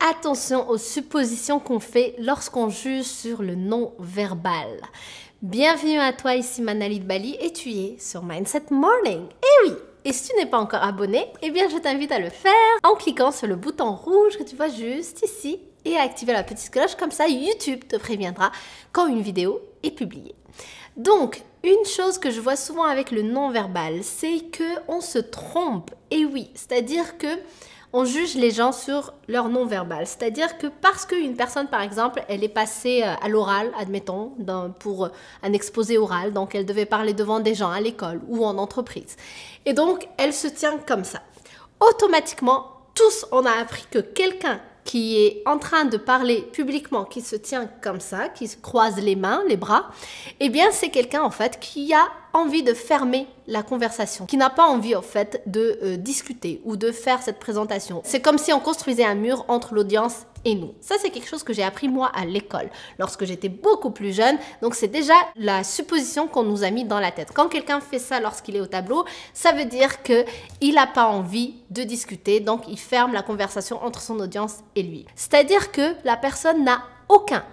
Attention aux suppositions qu'on fait lorsqu'on juge sur le non-verbal. Bienvenue à toi, ici Manali de Bali et tu es sur Mindset Morning. Et oui, et si tu n'es pas encore abonné, eh bien je t'invite à le faire en cliquant sur le bouton rouge que tu vois juste ici et à activer la petite cloche, comme ça YouTube te préviendra quand une vidéo est publiée. Donc, une chose que je vois souvent avec le non-verbal, c'est qu'on se trompe. Et oui, c'est-à-dire que on juge les gens sur leur non-verbal. C'est-à-dire que parce qu'une personne, par exemple, elle est passée à l'oral, admettons, pour un exposé oral, donc elle devait parler devant des gens à l'école ou en entreprise. Et donc, elle se tient comme ça. Automatiquement, tous, on a appris que quelqu'un qui est en train de parler publiquement, qui se tient comme ça, qui se croise les mains, les bras, eh bien, c'est quelqu'un, en fait, qui a envie de fermer la conversation, qui n'a pas envie, en fait, de discuter ou de faire cette présentation. C'est comme si on construisait un mur entre l'audience et nous. Ça, c'est quelque chose que j'ai appris, moi, à l'école, lorsque j'étais beaucoup plus jeune. Donc, c'est déjà la supposition qu'on nous a mis dans la tête. Quand quelqu'un fait ça lorsqu'il est au tableau, ça veut dire qu'il n'a pas envie de discuter, donc il ferme la conversation entre son audience et lui. C'est-à-dire que la personne n'a aucun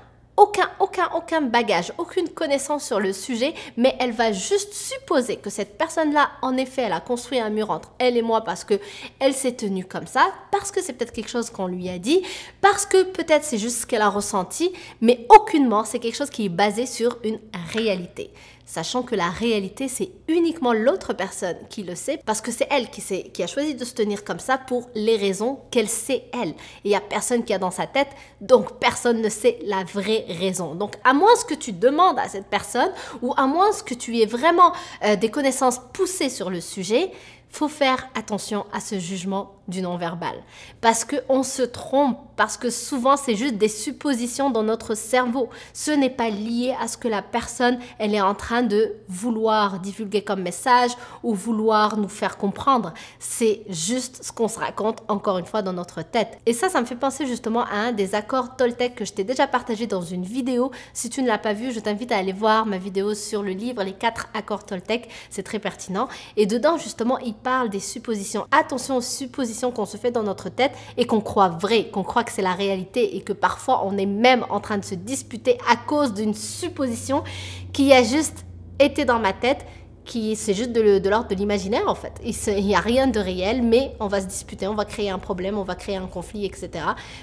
bagage, aucune connaissance sur le sujet, mais elle va juste supposer que cette personne-là, en effet, elle a construit un mur entre elle et moi parce que elle s'est tenue comme ça, parce que c'est peut-être quelque chose qu'on lui a dit, parce que peut-être c'est juste ce qu'elle a ressenti, mais aucunement, c'est quelque chose qui est basé sur une réalité. Sachant que la réalité, c'est uniquement l'autre personne qui le sait, parce que c'est elle qui a choisi de se tenir comme ça pour les raisons qu'elle sait elle. Et il n'y a personne qui a dans sa tête, donc personne ne sait la vraie raison. Donc à moins que tu demandes à cette personne, ou à moins que tu aies vraiment des connaissances poussées sur le sujet, faut faire attention à ce jugement du non-verbal. Parce qu'on se trompe, parce que souvent c'est juste des suppositions dans notre cerveau. Ce n'est pas lié à ce que la personne, elle est en train de vouloir divulguer comme message ou vouloir nous faire comprendre. C'est juste ce qu'on se raconte encore une fois dans notre tête. Et ça me fait penser justement à un des accords Toltec que je t'ai déjà partagé dans une vidéo. Si tu ne l'as pas vu, je t'invite à aller voir ma vidéo sur le livre Les 4 accords Toltec. C'est très pertinent. Et dedans, justement, il parle des suppositions. Attention aux suppositions qu'on se fait dans notre tête et qu'on croit vraies, qu'on croit que c'est la réalité et que parfois on est même en train de se disputer à cause d'une supposition qui a juste été dans ma tête, qui c'est juste de l'ordre de l'imaginaire en fait. Il n'y a rien de réel, mais on va se disputer, on va créer un problème, on va créer un conflit, etc.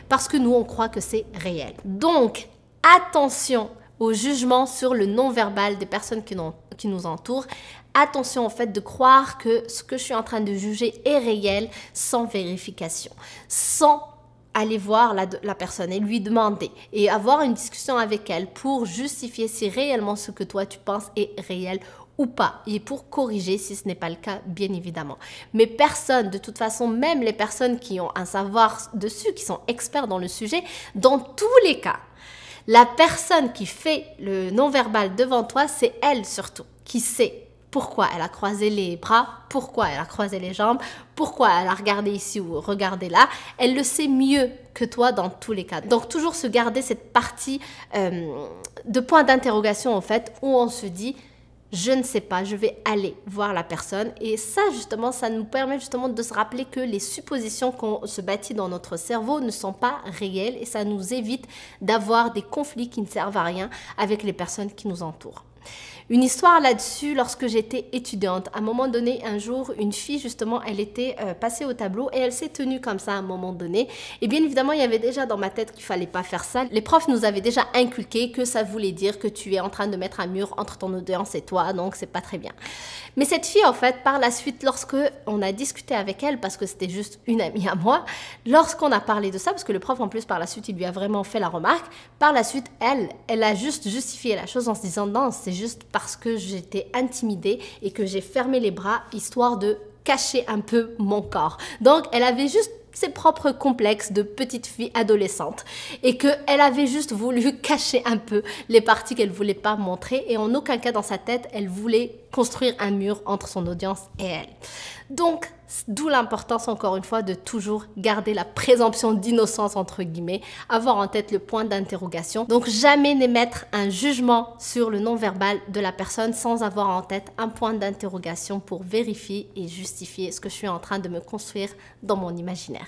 Parce que nous, on croit que c'est réel. Donc, attention au jugement sur le non-verbal des personnes qui nous entourent. Attention en fait de croire que ce que je suis en train de juger est réel sans vérification, sans aller voir la personne et lui demander et avoir une discussion avec elle pour justifier si réellement ce que toi tu penses est réel ou pas, et pour corriger si ce n'est pas le cas, bien évidemment. Mais personne, de toute façon, même les personnes qui ont un savoir dessus, qui sont experts dans le sujet, dans tous les cas, la personne qui fait le non-verbal devant toi, c'est elle surtout, qui sait pourquoi elle a croisé les bras, pourquoi elle a croisé les jambes, pourquoi elle a regardé ici ou regardé là. Elle le sait mieux que toi dans tous les cas. Donc toujours se garder cette partie de point d'interrogation en fait, où on se dit je ne sais pas, je vais aller voir la personne. Et ça, justement, ça nous permet justement de se rappeler que les suppositions qu'on se bâtit dans notre cerveau ne sont pas réelles et ça nous évite d'avoir des conflits qui ne servent à rien avec les personnes qui nous entourent. Une histoire là-dessus, lorsque j'étais étudiante, à un moment donné, un jour, une fille, justement, elle était passée au tableau et elle s'est tenue comme ça à un moment donné. Et bien évidemment, il y avait déjà dans ma tête qu'il fallait pas faire ça. Les profs nous avaient déjà inculqué que ça voulait dire que tu es en train de mettre un mur entre ton audience et toi, donc c'est pas très bien. Mais cette fille, en fait, par la suite, lorsque on a discuté avec elle, parce que c'était juste une amie à moi, lorsqu'on a parlé de ça, parce que le prof, en plus, par la suite, il lui a vraiment fait la remarque, par la suite, elle a juste justifié la chose en se disant non, c'est juste parce que j'étais intimidée et que j'ai fermé les bras histoire de cacher un peu mon corps. Donc, elle avait juste ses propres complexes de petite fille adolescente et qu'elle avait juste voulu cacher un peu les parties qu'elle voulait pas montrer et en aucun cas dans sa tête, elle voulait construire un mur entre son audience et elle. Donc, d'où l'importance encore une fois de toujours garder la présomption d'innocence entre guillemets, avoir en tête le point d'interrogation. Donc, jamais n'émettre un jugement sur le non-verbal de la personne sans avoir en tête un point d'interrogation pour vérifier et justifier ce que je suis en train de me construire dans mon imaginaire.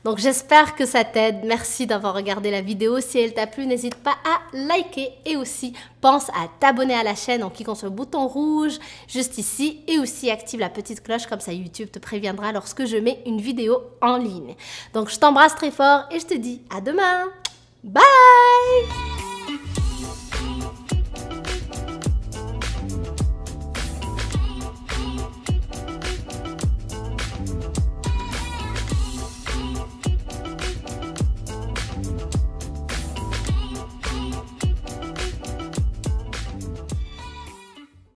Donc j'espère que ça t'aide. Merci d'avoir regardé la vidéo. Si elle t'a plu, n'hésite pas à liker et aussi pense à t'abonner à la chaîne en cliquant sur le bouton rouge juste ici et aussi active la petite cloche, comme ça YouTube te préviendra lorsque je mets une vidéo en ligne. Donc je t'embrasse très fort et je te dis à demain. Bye!